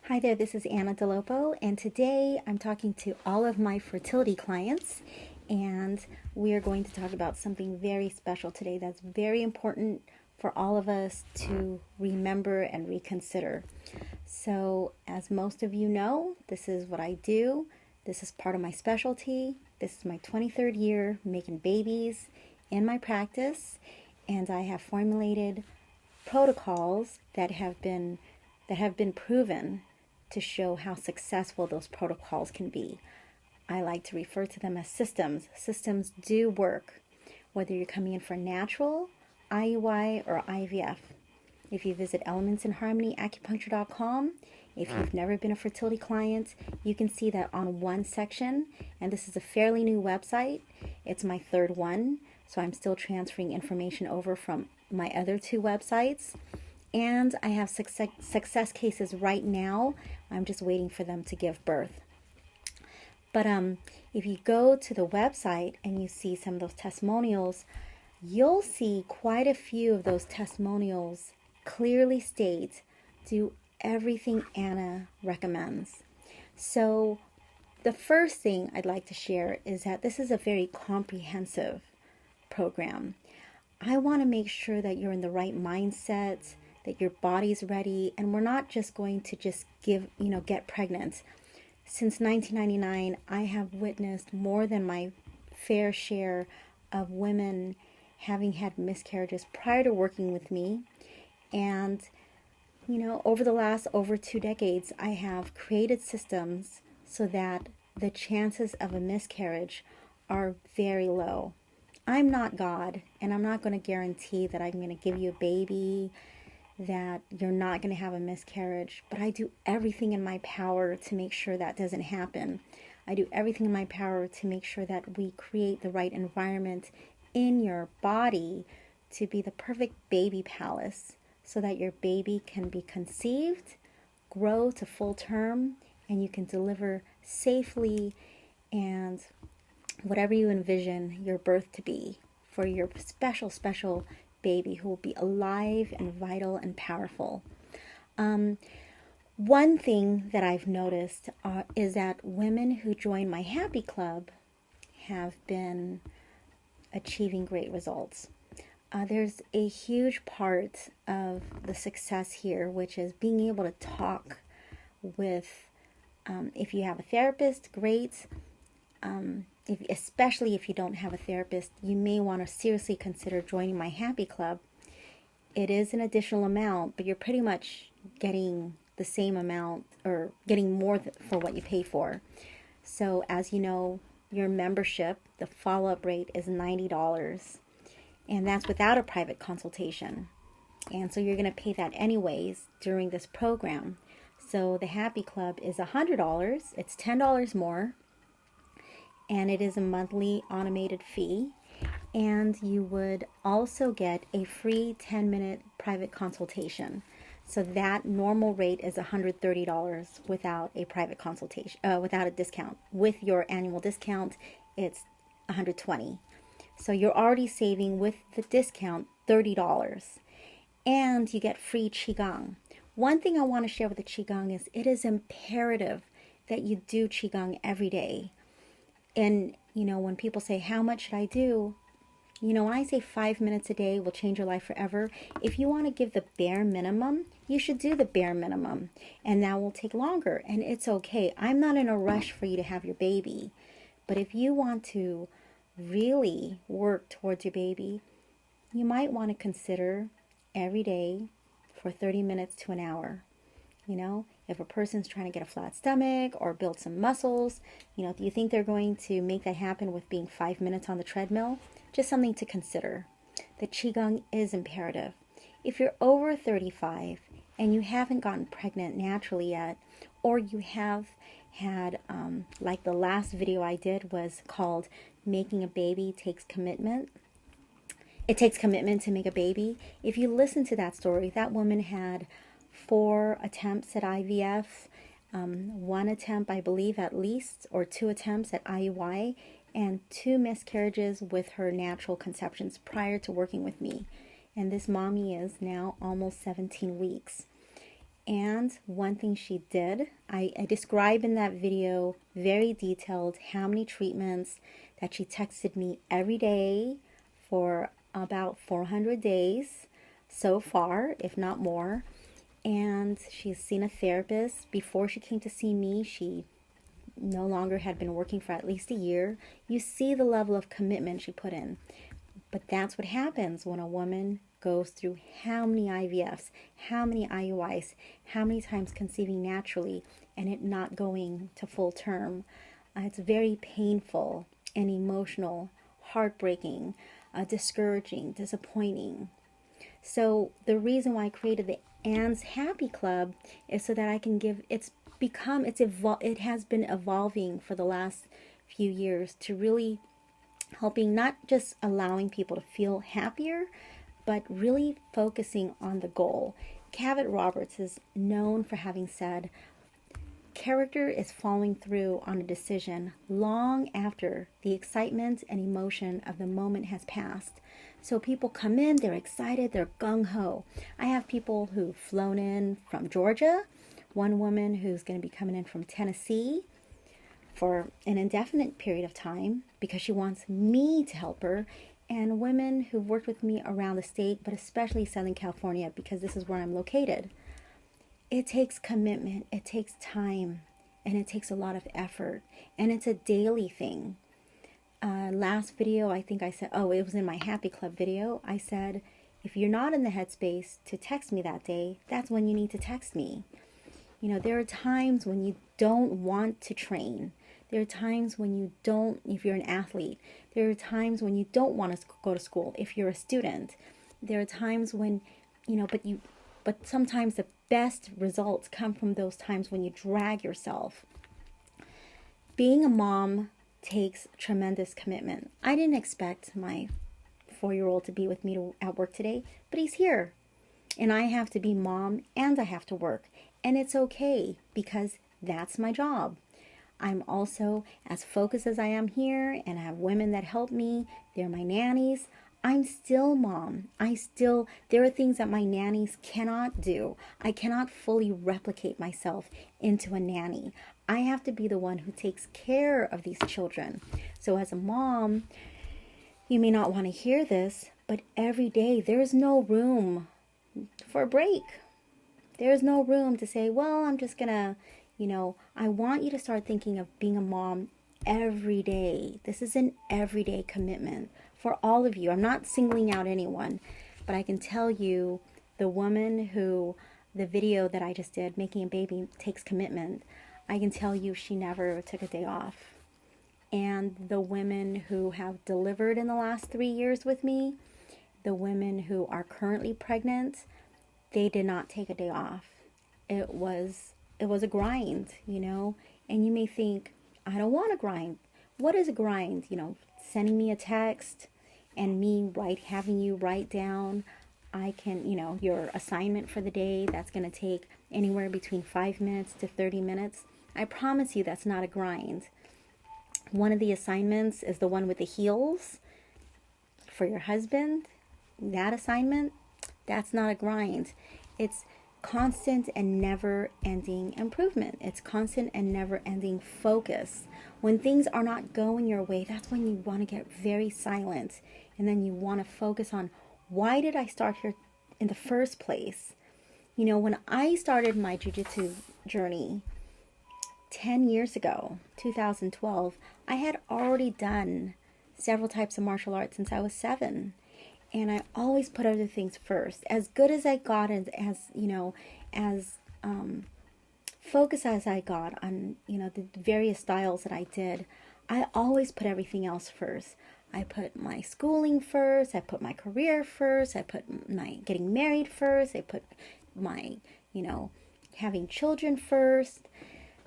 Hi there, this is Anna Dolopo, and today I'm talking to all of my fertility clients, and we are going to talk about something very special today that's very important for all of us to remember and reconsider. So, as most of you know, this is what I do. This is part of my specialty. This is my 23rd year making babies in my practice, and I have formulated protocols that have been proven to show how successful those protocols can be. I like to refer to them as systems. Systems do work, whether you're coming in for natural, IUI, or IVF. If you visit elementsinharmonyacupuncture.com, if you've never been a fertility client, you can see that on one section, and this is a fairly new website. It's my third one, so I'm still transferring information over from my other two websites. And I have success cases right now. I'm just waiting for them to give birth. But if you go to the website and you see some of those testimonials, you'll see quite a few of those testimonials clearly state, do everything Anna recommends. So the first thing I'd like to share is that this is a very comprehensive program. I want to make sure that you're in the right mindset, that your body's ready, and we're not just going to just get pregnant. Since 1999, I have witnessed more than my fair share of women having had miscarriages prior to working with me. And, over the last over 2 decades, I have created systems so that the chances of a miscarriage are very low. I'm not God, and I'm not going to guarantee that I'm going to give you a baby, that you're not going to have a miscarriage, but I do everything in my power to make sure that doesn't happen. I do everything in my power to make sure that we create the right environment in your body to be the perfect baby palace so that your baby can be conceived, grow to full term, and you can deliver safely and whatever you envision your birth to be for your special, special baby who will be alive and vital and powerful. One thing that I've noticed is that women who join my Happy Club have been achieving great results. There's a huge part of the success here, which is being able to talk with, if you have a therapist, great. Especially if you don't have a therapist, you may want to seriously consider joining my Happy Club. It is an additional amount, but you're pretty much getting the same amount or getting more for what you pay for. So as you know, your membership, the follow-up rate is $90, and that's without a private consultation. And so you're going to pay that anyways during this program. So the Happy Club is $100. It's $10 more, and it is a monthly automated fee. And you would also get a free 10-minute private consultation. So that normal rate is $130 without a private consultation, without a discount. With your annual discount, it's $120. So you're already saving with the discount $30. And you get free Qigong. One thing I want to share with the Qigong is it is imperative that you do Qigong every day. And, when people say, how much should I do? When I say 5 minutes a day will change your life forever, if you want to give the bare minimum, you should do the bare minimum. And that will take longer, and it's okay. I'm not in a rush for you to have your baby. But if you want to really work towards your baby, you might want to consider every day for 30 minutes to an hour. If a person's trying to get a flat stomach or build some muscles, do you think they're going to make that happen with being 5 minutes on the treadmill? Just something to consider. The Qigong is imperative. If you're over 35 and you haven't gotten pregnant naturally yet, or you have had, like the last video I did was called Making a Baby Takes Commitment. It takes commitment to make a baby. If you listen to that story, that woman had 4 attempts at IVF, 1 attempt, I believe, at least, or 2 attempts at IUI, and 2 miscarriages with her natural conceptions prior to working with me. And this mommy is now almost 17 weeks. And one thing she did, I describe in that video very detailed how many treatments that she texted me every day for about 400 days so far, if not more. And she's seen a therapist. Before she came to see me, she no longer had been working for at least a year. You see the level of commitment she put in. But that's what happens when a woman goes through how many IVFs, how many IUIs, how many times conceiving naturally and it not going to full term. It's very painful and emotional, heartbreaking, discouraging, disappointing. So the reason why I created the Anne's Happy Club is so that I can give, it has been evolving for the last few years to really helping, not just allowing people to feel happier, but really focusing on the goal. Cavett Roberts is known for having said, character is following through on a decision long after the excitement and emotion of the moment has passed. So people come in, they're excited, they're gung-ho. I have people who've flown in from Georgia, one woman who's going to be coming in from Tennessee for an indefinite period of time because she wants me to help her, and women who've worked with me around the state, but especially Southern California because this is where I'm located. It takes commitment, it takes time, and it takes a lot of effort, and it's a daily thing. Last video, I think I said, it was in my Happy Club video, I said, if you're not in the headspace to text me that day, that's when you need to text me. You know, there are times when you don't want to train. There are times when you don't, if you're an athlete. There are times when you don't want to go to school if you're a student. There are times when, but sometimes the best results come from those times when you drag yourself. Being a mom takes tremendous commitment. I didn't expect my 4-year-old to be with me at work today, but he's here. And I have to be mom and I have to work. And it's okay because that's my job. I'm also as focused as I am here, and I have women that help me. They're my nannies. I'm still mom. There are things that my nannies cannot do. I cannot fully replicate myself into a nanny. I have to be the one who takes care of these children. So as a mom, you may not want to hear this, but every day there's no room for a break. There's no room to say, well, I'm just gonna, I want you to start thinking of being a mom every day. This is an everyday commitment for all of you. I'm not singling out anyone, but I can tell you the woman who, the video that I just did, Making a Baby Takes Commitment, I can tell you she never took a day off. And the women who have delivered in the last 3 years with me, the women who are currently pregnant, they did not take a day off. It was a grind, and you may think, I don't want to grind. What is a grind? Sending me a text and me having you write down, I can, your assignment for the day, that's going to take anywhere between 5 minutes to 30 minutes. I promise you that's not a grind. One of the assignments is the one with the heels for your husband. That assignment, that's not a grind. It's constant and never-ending improvement. It's constant and never-ending focus. When things are not going your way, that's when you want to get very silent. And then you want to focus on, why did I start here in the first place? When I started my jiu-jitsu journey 10 years ago, 2012, I had already done several types of martial arts since I was 7. And I always put other things first. As good as I got, as focused as I got on, the various styles that I did, I always put everything else first. I put my schooling first. I put my career first. I put my getting married first. I put my, having children first,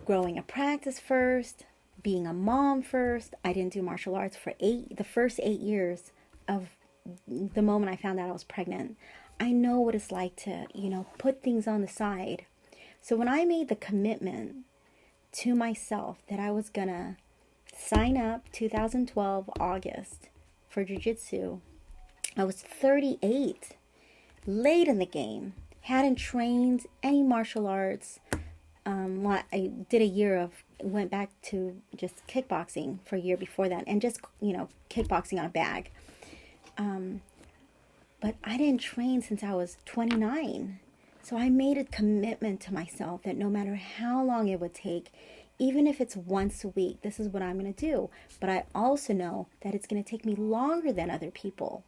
growing a practice first, being a mom first. I didn't do martial arts for the first 8 years of the moment I found out I was pregnant. I know what it's like to, put things on the side. So when I made the commitment to myself that I was gonna sign up 2012 August for jiu-jitsu, I was 38, late in the game, hadn't trained any martial arts. I did a year of, went back to just kickboxing for a year before that, and just, kickboxing on a bag. But I didn't train since I was 29. So I made a commitment to myself that no matter how long it would take, even if it's once a week, this is what I'm going to do. But I also know that it's going to take me longer than other people.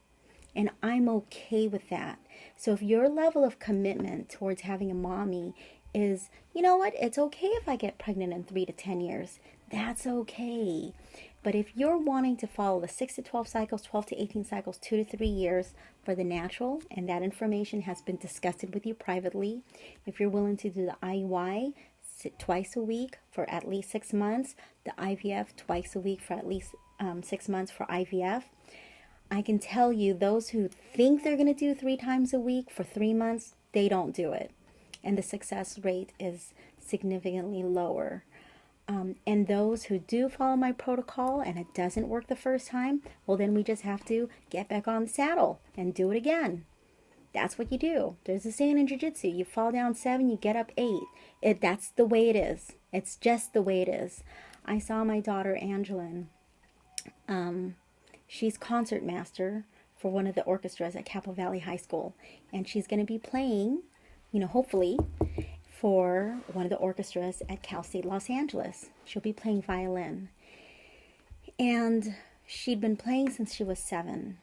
And I'm okay with that. So if your level of commitment towards having a mommy is, you know what, it's okay if I get pregnant in 3 to 10 years. That's okay. But if you're wanting to follow the 6 to 12 cycles, 12 to 18 cycles, 2 to 3 years for the natural, and that information has been discussed with you privately, if you're willing to do the IUI twice a week for at least 6 months, the IVF twice a week for at least 6 months for IVF, I can tell you those who think they're going to do 3 times a week for 3 months, they don't do it. And the success rate is significantly lower. And those who do follow my protocol and it doesn't work the first time, well, then we just have to get back on the saddle and do it again. That's what you do. There's a saying in jiu-jitsu, you fall down 7, you get up 8. That's the way it is. It's just the way it is. I saw my daughter, Angelin. She's concert master for one of the orchestras at Capitol Valley High School. And she's going to be playing, hopefully, for one of the orchestras at Cal State Los Angeles. She'll be playing violin. And she'd been playing since she was 7.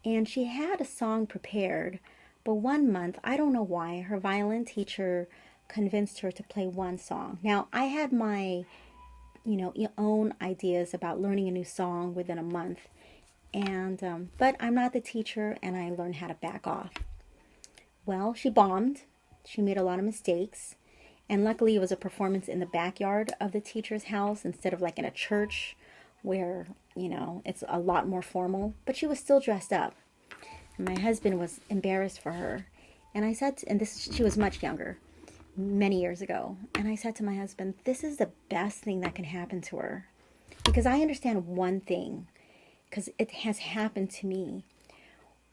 And she had a song prepared, but one month, I don't know why, her violin teacher convinced her to play one song. Now, I had my, own ideas about learning a new song within a month. And, but I'm not the teacher, and I learned how to back off. Well, she bombed. She made a lot of mistakes, and luckily it was a performance in the backyard of the teacher's house instead of like in a church where, it's a lot more formal, but she was still dressed up. And my husband was embarrassed for her. And I said, she was much younger, many years ago. And I said to my husband, this is the best thing that can happen to her. Because I understand one thing, because it has happened to me.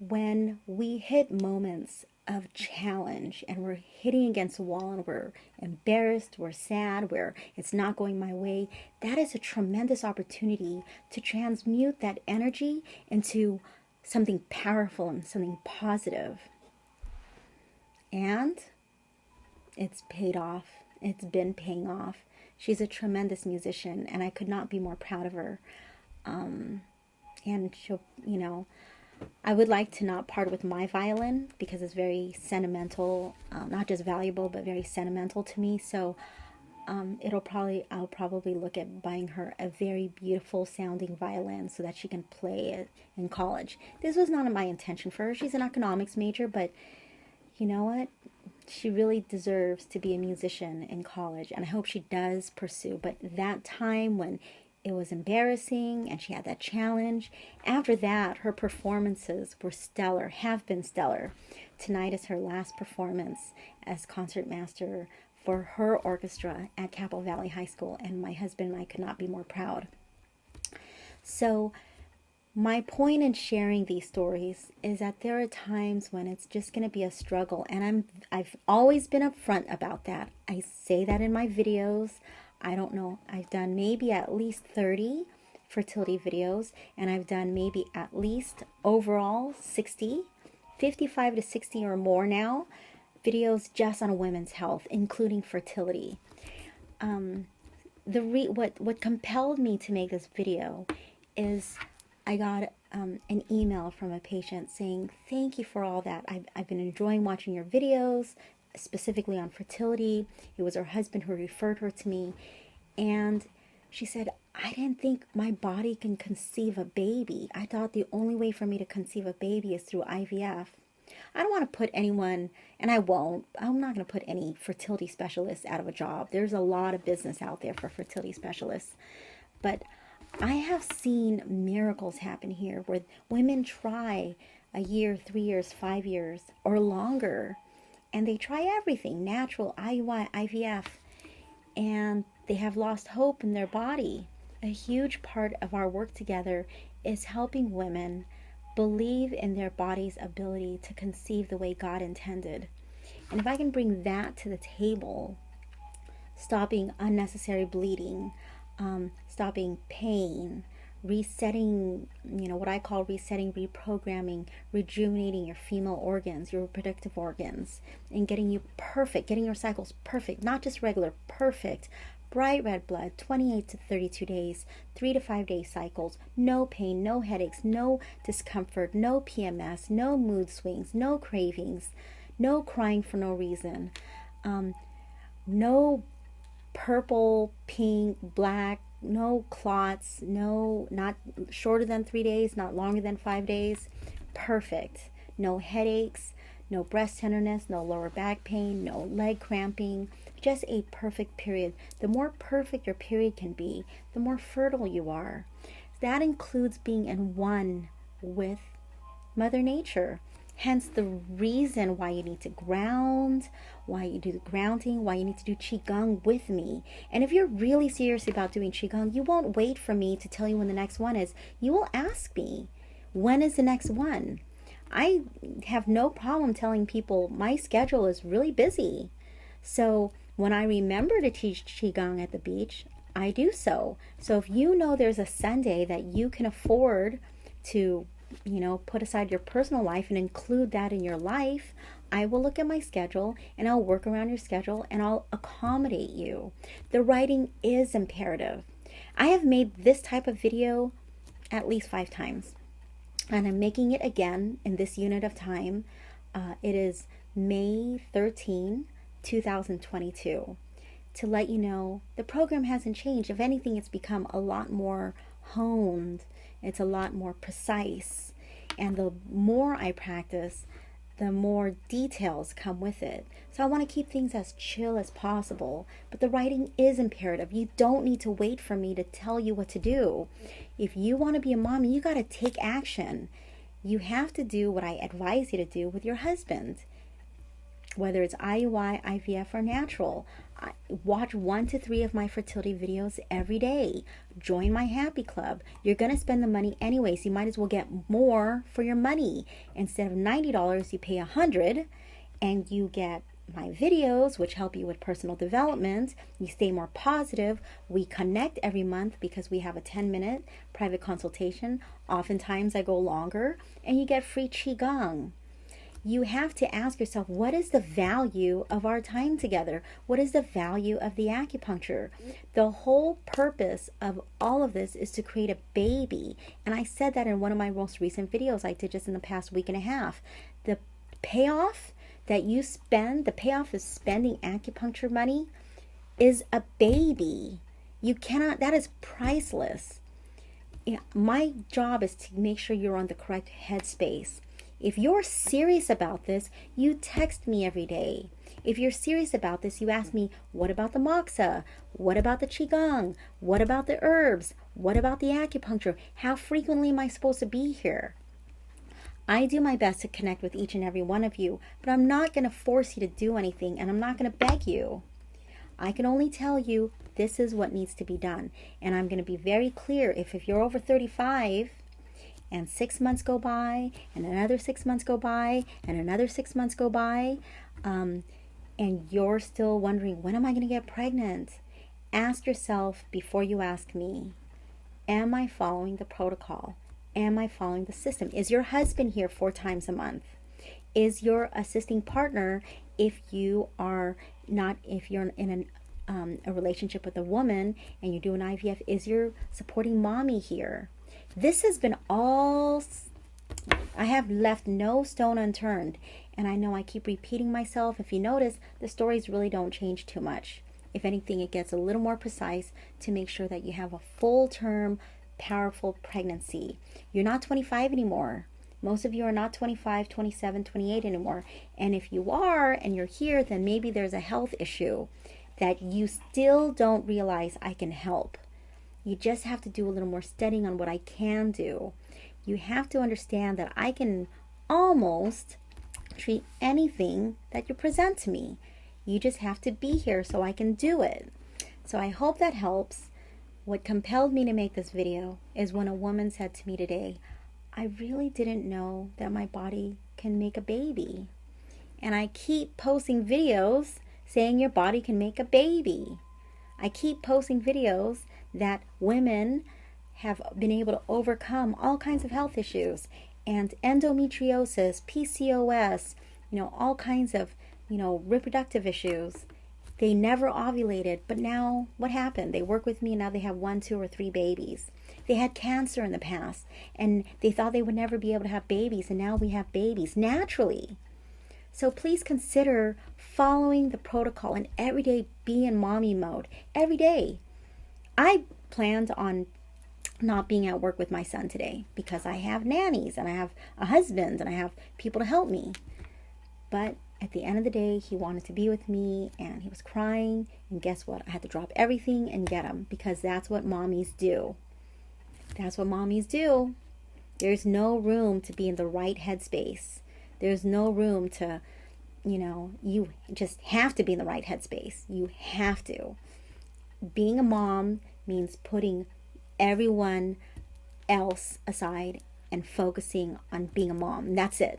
When we hit moments of challenge and we're hitting against a wall and we're embarrassed, we're sad, it's not going my way, that is a tremendous opportunity to transmute that energy into something powerful and something positive. And it's paid off. It's been paying off. She's a tremendous musician, and I could not be more proud of her. And she'll, I would like to not part with my violin because it's very sentimental, not just valuable, but very sentimental to me. So I'll probably look at buying her a very beautiful sounding violin so that she can play it in college. This was not my intention for her. She's an economics major, but you know what? She really deserves to be a musician in college, and I hope she does pursue. But that time when it was embarrassing and she had that challenge, after that, her performances were stellar, have been stellar. Tonight is her last performance as concertmaster for her orchestra at Capitol Valley High School, and my husband and I could not be more proud. So my point in sharing these stories is that there are times when it's just going to be a struggle, and I've always been upfront about that. I say that in my videos. I don't know, I've done maybe at least 30 fertility videos, and I've done maybe at least overall 55 to 60 or more now, videos just on women's health, including fertility. What compelled me to make this video is I got an email from a patient saying, thank you for all that. I've been enjoying watching your videos, specifically on fertility. It was her husband who referred her to me. And she said, I didn't think my body can conceive a baby. I thought the only way for me to conceive a baby is through IVF. I don't want to put anyone, and I won't, I'm not going to put any fertility specialists out of a job. There's a lot of business out there for fertility specialists. But I have seen miracles happen here where women try a year, 3 years, 5 years, or longer, and they try everything, natural, IUI, IVF, and they have lost hope in their body. A huge part of our work together is helping women believe in their body's ability to conceive the way God intended. And if I can bring that to the table, stopping unnecessary bleeding, stopping pain, resetting, what I call resetting, reprogramming, rejuvenating your female organs, your reproductive organs, and getting you perfect, getting your cycles perfect, not just regular, perfect, bright red blood, 28 to 32 days, 3 to 5 day cycles, no pain, no headaches, no discomfort, no PMS, no mood swings, no cravings, no crying for no reason, no purple, pink, black, no clots, no, not shorter than 3 days, not longer than 5 days. Perfect. No headaches, no breast tenderness, no lower back pain, no leg cramping. Just a perfect period. The more perfect your period can be, the more fertile you are. That includes being in one with Mother Nature. Hence the reason why you need to ground, why you do the grounding, why you need to do Qigong with me. And if you're really serious about doing Qigong, you won't wait for me to tell you when the next one is. You will ask me, when is the next one? I have no problem telling people my schedule is really busy. So when I remember to teach Qigong at the beach, I do so. So if you know there's a Sunday that you can afford to put aside your personal life and include that in your life, I will look at my schedule and I'll work around your schedule and I'll accommodate you. The writing is imperative. I have made this type of video at least 5 times, and I'm making it again in this unit of time. It is May 13, 2022. To let you know, the program hasn't changed. If anything, it's become a lot more honed. It's a lot more precise. And the more I practice, the more details come with it. So I want to keep things as chill as possible. But the writing is imperative. You don't need to wait for me to tell you what to do. If you want to be a mommy, you got to take action. You have to do what I advise you to do with your husband. Whether it's IUI, IVF, or natural. Watch 1 to 3 of my fertility videos every day. Join my happy club. You're going to spend the money anyways. You might as well get more for your money. Instead of $90, you pay $100, and you get my videos, which help you with personal development. You stay more positive. We connect every month because we have a 10-minute private consultation. Oftentimes I go longer, and you get free Qigong. You have to ask yourself, what is the value of our time together? What is the value of the acupuncture? The whole purpose of all of this is to create a baby. And I said that in one of my most recent videos I did just in the past week and a half. The payoff that you spend, the payoff of spending acupuncture money is a baby. You cannot, that is priceless. My job is to make sure you're on the correct headspace. If you're serious about this, you text me every day. If you're serious about this, you ask me, what about the moxa? What about the Qigong? What about the herbs? What about the acupuncture? How frequently am I supposed to be here? I do my best to connect with each and every one of you, but I'm not going to force you to do anything, and I'm not going to beg you. I can only tell you this is what needs to be done. And I'm going to be very clear. If you're over 35, and 6 months go by, and another 6 months go by, and another 6 months go by, and you're still wondering, when am I going to get pregnant? Ask yourself before you ask me, am I following the protocol? Am I following the system? Is your husband here 4 times a month? Is your assisting partner, if you are not, if you're in a relationship with a woman and you do an IVF, is your supporting mommy here? This has been all, I have left no stone unturned. And I know I keep repeating myself. If you notice, the stories really don't change too much. If anything, it gets a little more precise to make sure that you have a full-term, powerful pregnancy. You're not 25 anymore. Most of you are not 25, 27, 28 anymore. And if you are, and you're here, then maybe there's a health issue that you still don't realize I can help. You just have to do a little more studying on what I can do. You have to understand that I can almost treat anything that you present to me. You just have to be here so I can do it. So I hope that helps. What compelled me to make this video is when a woman said to me today, I really didn't know that my body can make a baby. And I keep posting videos saying your body can make a baby. I keep posting videos that women have been able to overcome all kinds of health issues and endometriosis, PCOS, all kinds of, reproductive issues. They never ovulated, but now what happened? They work with me and now they have 1, 2, or 3 babies. They had cancer in the past and they thought they would never be able to have babies, and now we have babies naturally. So please consider following the protocol and every day be in mommy mode. Every day. I planned on not being at work with my son today because I have nannies and I have a husband and I have people to help me. But at the end of the day, he wanted to be with me and he was crying. And guess what? I had to drop everything and get him because that's what mommies do. That's what mommies do. There's no room to be in the right headspace. There's no room to, you just have to be in the right headspace. You have to. Being a mom means putting everyone else aside and focusing on being a mom. That's it.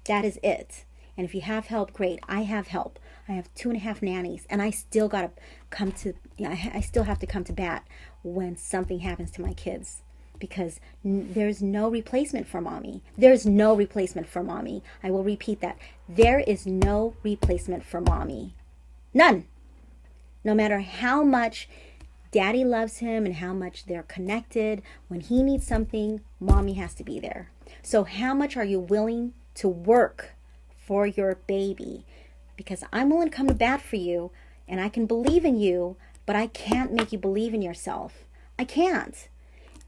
That is it. And if you have help, great. I have help. I have 2.5 nannies, and I still gotta come to. I still have to come to bat when something happens to my kids, because there's no replacement for mommy. There's no replacement for mommy. I will repeat that. There is no replacement for mommy. None. No matter how much daddy loves him and how much they're connected, when he needs something, mommy has to be there. So how much are you willing to work for your baby? Because I'm willing to come to bat for you and I can believe in you, but I can't make you believe in yourself. I can't.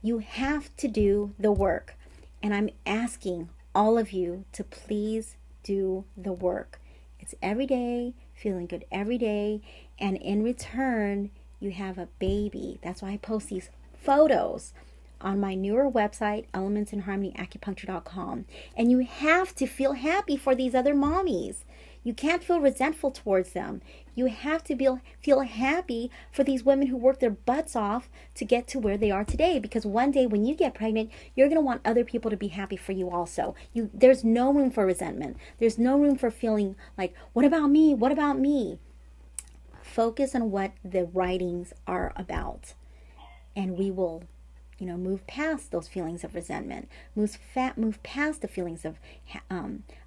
You have to do the work. And I'm asking all of you to please do the work. It's every day, feeling good every day, and in return, you have a baby. That's why I post these photos on my newer website, elementsinharmonyacupuncture.com. And you have to feel happy for these other mommies. You can't feel resentful towards them. You have to feel happy for these women who work their butts off to get to where they are today. Because one day when you get pregnant, you're going to want other people to be happy for you also. There's no room for resentment. There's no room for feeling like, what about me? What about me? Focus on what the writings are about. And we will move past those feelings of resentment, move past the feelings of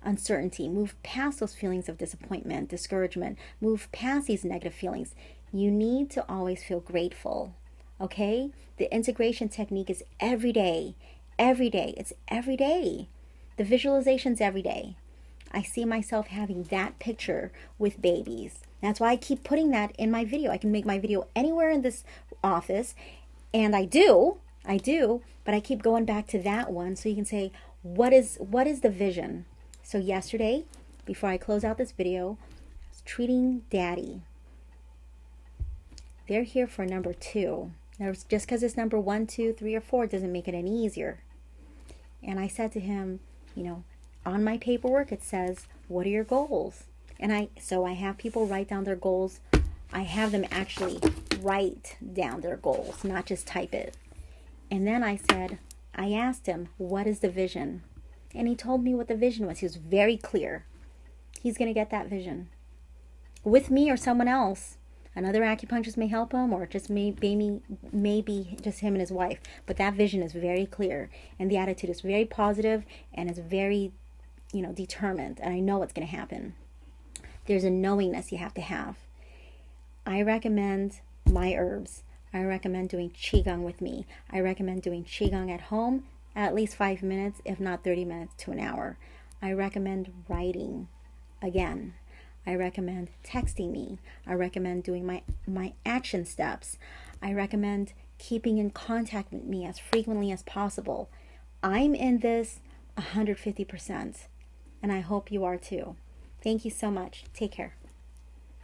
uncertainty, move past those feelings of disappointment, discouragement, move past these negative feelings. You need to always feel grateful, okay? The integration technique is every day. Every day. It's every day. The visualization's every day. I see myself having that picture with babies. That's why I keep putting that in my video. I can make my video anywhere in this office, and I do, but I keep going back to that one so you can say, what is the vision? So yesterday, before I close out this video, I was treating daddy. They're here for number 2. Now, just because it's number 1, 2, 3, or 4 doesn't make it any easier. And I said to him, on my paperwork it says, what are your goals? And I have people write down their goals. I have them actually write down their goals, not just type it. And then I asked him, what is the vision? And he told me what the vision was. He was very clear. He's going to get that vision. With me or someone else. Another acupuncturist may help him, or just maybe just him and his wife. But that vision is very clear. And the attitude is very positive and is very, determined. And I know what's going to happen. There's a knowingness you have to have. I recommend my herbs. I recommend doing Qigong with me. I recommend doing Qigong at home at least 5 minutes, if not 30 minutes to an hour. I recommend writing again. I recommend texting me. I recommend doing my action steps. I recommend keeping in contact with me as frequently as possible. I'm in this 150%, and I hope you are too. Thank you so much. Take care.